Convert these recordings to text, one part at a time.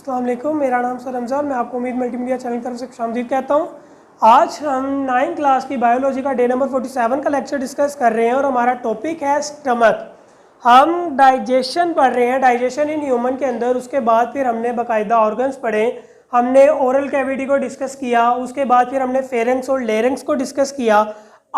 अस्सलाम वालेकुम, मेरा नाम सर रमज़ान, मैं आपको उम्मीद मल्टीमीडिया चैनल की तरफ से खुशामदीद कहता हूँ। आज हम 9th क्लास की बायोलॉजी का डे नंबर 47 का लेक्चर डिस्कस कर रहे हैं और हमारा टॉपिक है स्टमक। हम डाइजेशन पढ़ रहे हैं, डाइजेशन इन ह्यूमन के अंदर। उसके बाद फिर हमने बाकायदा ऑर्गन्स पढ़े, हमने ओरल कैविटी को डिस्कस किया, उसके बाद फिर हमने फेरेंक्स और लेरेंक्स को डिस्कस किया।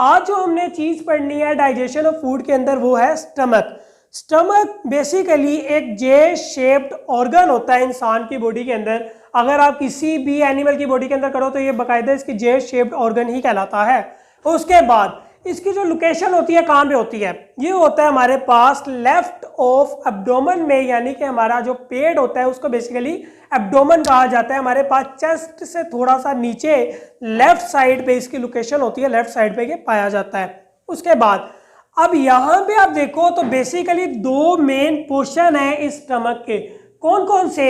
आज जो हमने चीज़ पढ़नी है डाइजेशन ऑफ फूड के अंदर वो है स्टमक। स्टमक बेसिकली एक जे शेप्ड ऑर्गन होता है इंसान की बॉडी के अंदर। अगर आप किसी भी एनिमल की बॉडी के अंदर करो तो ये बाकायदा इसकी जे शेप्ड ऑर्गन ही कहलाता है। उसके बाद इसकी जो लोकेशन होती है कहाँ पे होती है, ये होता है हमारे पास लेफ्ट ऑफ एब्डोमेन में, यानी कि हमारा जो पेट होता है उसको बेसिकली एब्डोमेन कहा जाता है। हमारे पास चेस्ट से थोड़ा सा नीचे लेफ्ट साइड पे इसकी लोकेशन होती है, लेफ्ट साइड पे ये पाया जाता है। उसके बाद अब यहाँ पे आप देखो तो बेसिकली दो मेन पोर्शन है इस स्टमक के। कौन कौन से?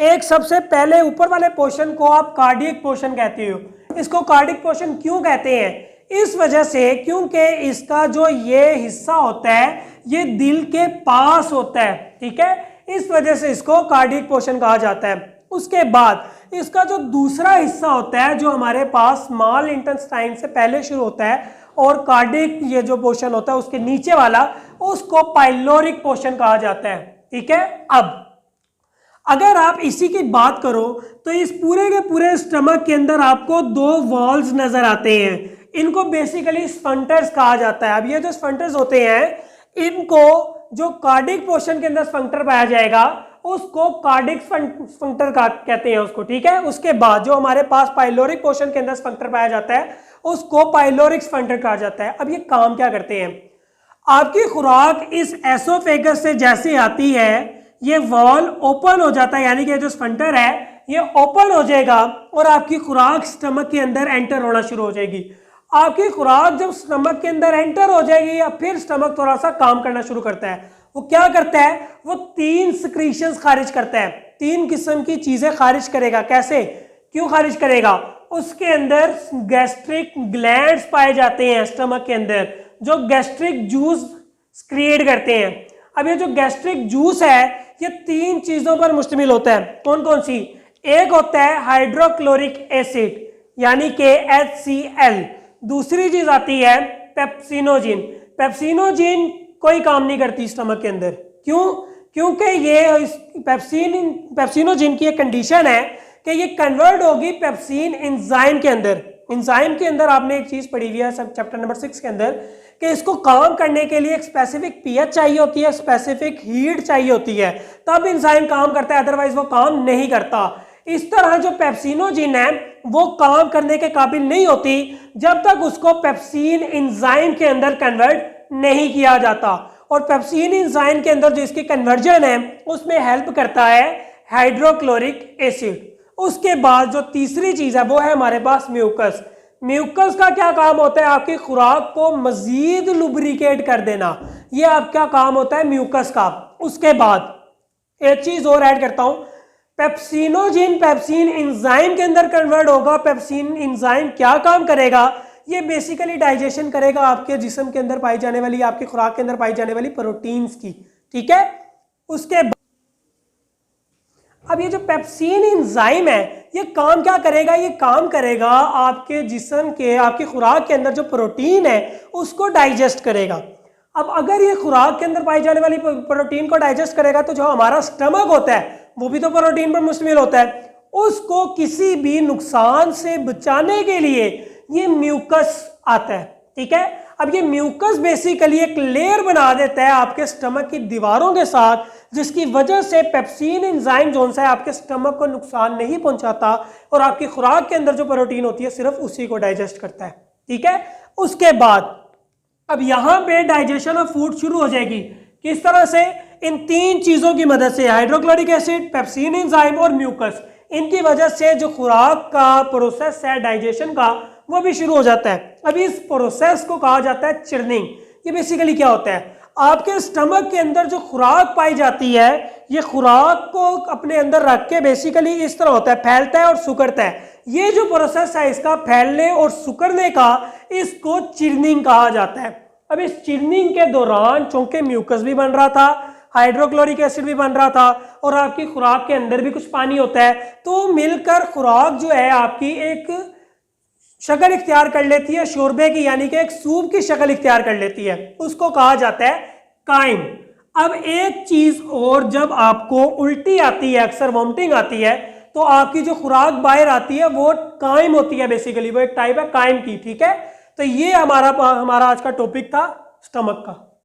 एक सबसे पहले ऊपर वाले पोर्शन को आप कार्डियक पोर्शन कहते हो। इसको कार्डियक पोर्शन क्यों कहते हैं? इस वजह से क्योंकि इसका जो ये हिस्सा होता है ये दिल के पास होता है, ठीक है, इस वजह से इसको कार्डियक पोर्शन कहा जाता है। उसके बाद इसका जो दूसरा हिस्सा होता है जो हमारे पास स्मॉल इंटेस्टाइन से पहले शुरू होता है और कार्डियक ये जो पोर्शन होता है उसके नीचे वाला, उसको पाइलोरिक पोर्शन कहा जाता है, ठीक है। अब अगर आप इसी की बात करो तो इस पूरे के पूरे स्टमक के अंदर आपको दो वॉल्स नजर आते हैं। इनको बेसिकली स्फंक्टर्स कहा जाता है। अब ये जो स्फंक्टर्स होते हैं इनको जो कार्डियक पोर्शन के अंदर स्फंक्टर पाया जाएगा उसको कार्डियक स्फंक्टर कहते हैं उसको, ठीक है। उसके बाद जो हमारे पास पाइलोरिक पोर्शन के अंदर स्फंक्टर पाया जाता है उसको पाइलोरिक स्फंक्टर कहा जाता है। अब ये काम क्या करते हैं? आपकी खुराक इस एसोफेगस से जैसे आती है ये वॉल ओपन हो जाता है, यानी कि जो स्फंक्टर है ये ओपन हो जाएगा और आपकी खुराक स्टमक के अंदर एंटर होना शुरू हो जाएगी। आपकी खुराक जब स्टमक के अंदर एंटर हो जाएगी या फिर स्टमक थोड़ा सा काम करना शुरू करता है, वो क्या करता है? वो 3 सिक्रीशंस खारिज करता है, 3 किस्म की चीजें खारिज करेगा। कैसे, क्यों खारिज करेगा? उसके अंदर गैस्ट्रिक ग्लैंड्स पाए जाते हैं स्टमक के अंदर जो गैस्ट्रिक जूस क्रिएट करते हैं। अब ये जो गैस्ट्रिक जूस है ये 3 चीजों पर मुश्तमिल होता है। कौन कौन सी? एक होता है हाइड्रोक्लोरिक एसिड यानी कि HCl। दूसरी चीज आती है पेप्सिनोजिन। पेप्सिनोजिन कोई काम नहीं करती स्टमक के अंदर। क्यों? क्योंकि ये पेप्सिनोजिन की एक कंडीशन है कि ये कन्वर्ट होगी पेप्सिन एंजाइम के अंदर। एंजाइम के अंदर आपने एक चीज पढ़ी हुई है सब चैप्टर नंबर 6 के अंदर कि इसको काम करने के लिए एक स्पेसिफिक पीएच चाहिए होती है, स्पेसिफिक हीट चाहिए होती है, तब एंजाइम काम करता है, अदरवाइज वो काम नहीं करता। इस तरह जो पेप्सिनोजिन है वो काम करने के काबिल नहीं होती जब तक उसको पेप्सिन एंजाइम के अंदर कन्वर्ट नहीं किया जाता। और पेप्सिन एंजाइम के अंदर जो इसकी कन्वर्जन है उसमें हेल्प करता है हाइड्रोक्लोरिक एसिड। उसके बाद जो तीसरी चीज है वो है हमारे पास म्यूकस। म्यूकस का क्या काम होता है? आपकी खुराक को मजीद लुब्रिकेट कर देना, ये आपका काम होता है म्यूकस का। उसके बाद एक चीज और ऐड करता हूं, पेप्सिनोजिन पेप्सिन एंजाइम के अंदर कन्वर्ट होगा। पेप्सिन एंजाइम क्या काम करेगा? ये बेसिकली डाइजेशन करेगा आपके जिस्म के अंदर पाई जाने वाली, आपकी खुराक के अंदर पाई जाने वाली प्रोटीन्स की, ठीक है। उसके बाद अब ये जो पेप्सिन एंजाइम है ये काम क्या करेगा? ये काम करेगा आपके जिस्म के, आपकी खुराक के अंदर जो प्रोटीन है उसको डाइजेस्ट करेगा। अब अगर ये खुराक के अंदर पाई जाने वाली प्रोटीन को डाइजेस्ट करेगा तो जो हमारा स्टमक होता है वो भी तो प्रोटीन पर मुश्तमिल होता है, उसको किसी भी नुकसान से बचाने के लिए ये म्यूकस आता है, ठीक है। अब ये म्यूकस बेसिकली एक लेयर बना देता है आपके स्टमक की दीवारों के साथ, जिसकी वजह से पेप्सिन एंजाइम जो है आपके स्टमक को नुकसान नहीं पहुंचाता और आपकी खुराक के अंदर जो प्रोटीन होती है सिर्फ उसी को डाइजेस्ट करता है, ठीक है। उसके बाद अब यहां पे डाइजेशन ऑफ फूड शुरू हो जाएगी। किस तरह से? इन 3 चीजों की मदद से, हाइड्रोक्लोरिक एसिड, पेप्सिन एंजाइम और म्यूकस, इनकी वजह से जो खुराक का प्रोसेस है डाइजेशन का वो भी शुरू हो जाता है। अभी इस प्रोसेस को कहा जाता है चर्निंग। ये बेसिकली क्या होता है? आपके स्टमक के अंदर जो खुराक पाई जाती है ये खुराक को अपने अंदर रख के बेसिकली इस तरह होता है, फैलता है और सुकड़ता है। ये जो प्रोसेस है इसका फैलने और सुकड़ने का, इसको चिर्निंग कहा जाता है। अब इस चिर्निंग के दौरान चूंकि म्यूकस भी बन रहा था, हाइड्रोक्लोरिक एसिड भी बन रहा था और आपकी खुराक के अंदर भी कुछ पानी होता है, तो मिलकर खुराक जो है आपकी एक शक्ल इख्तियार कर लेती है शोरबे की, यानी कि एक सूप की शक्ल इख्तियार कर लेती है, उसको कहा जाता है काइम। अब एक चीज और, जब आपको उल्टी आती है, अक्सर वॉमिटिंग आती है, तो आपकी जो खुराक बाहर आती है वो काइम होती है, बेसिकली वो एक टाइप है काइम की, ठीक है। तो ये हमारा आज का टॉपिक था स्टमक का।